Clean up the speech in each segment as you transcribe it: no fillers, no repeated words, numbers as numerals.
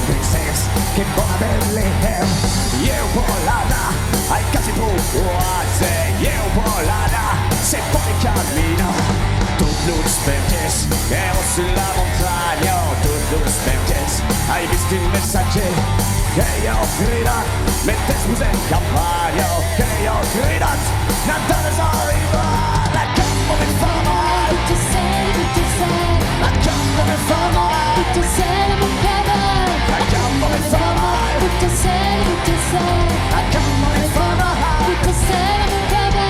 princess che buona Bethlehem. Eu bolada, ai casi poate. Eu bolada, se poi cammino. Toutes les spertes, ero sulla montagna. Toutes les spertes, hai visto il messaggio? Che io ho gridato, mentre scusa in campagna. Che io ho gridato, Natale arriva. La campo mi fa male. Tutto sei, La campo mi fa male. tutto sei, non cavare. La campo mi fa male. Tutto sei, La campo mi fa male. tutto sei, non cavare.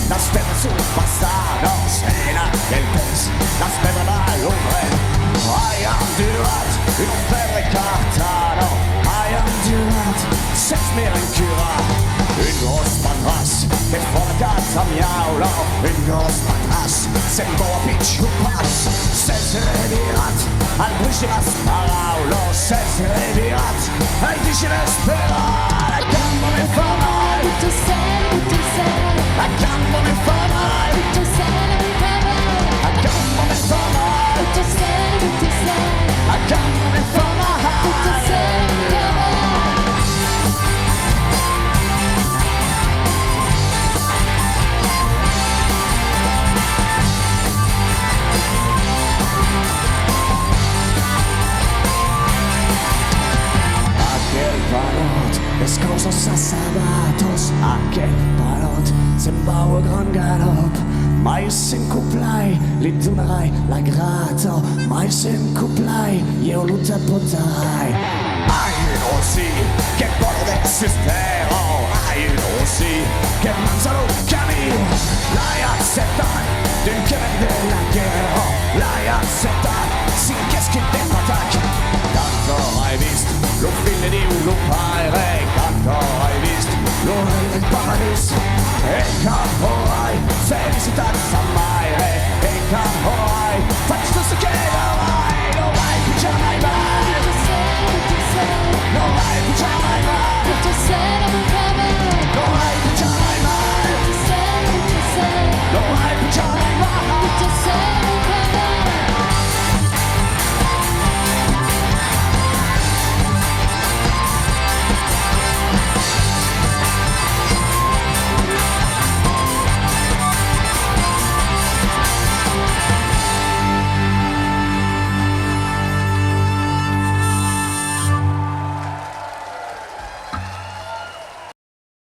Das Wetter zu Bastardos, einer Gelbes, das Wetter da Lumbre. I am Durat, in un verre cartano. I am Durat, setz mir en cura. Une grosse madrasse, che fa la casa miaula. Une grosse madrasse, c'est un beau pitch ou passe. C'est redirat, al bruci las paraulos. C'est redirat, al dici l'espera. La gamba mi fa male. Tutto sei, La gamba mi fa male. tutto sei, non cavare. La gamba mi fa male. Tutto sei, La gamba mi fa tutto male. sei, non cavare. Aquel palot, les coses a sabatos. Aquel palot, se'n va a gran galop. Mai se'n cuplai, li donerai la grata. Mai se'n cuplai, io lo t'apporterai. Hai un ossi che vuole desistero. Hai un ossi che mangia lo cammino. L'hai accettato, d'un che vende la guerra. L'hai accettato, sin che schifo attacca. Tanto hai visto lo figlio di un lupare. Tanto hai visto lo re del paradiso. E capo hai, sei visitato mai. E capo hai,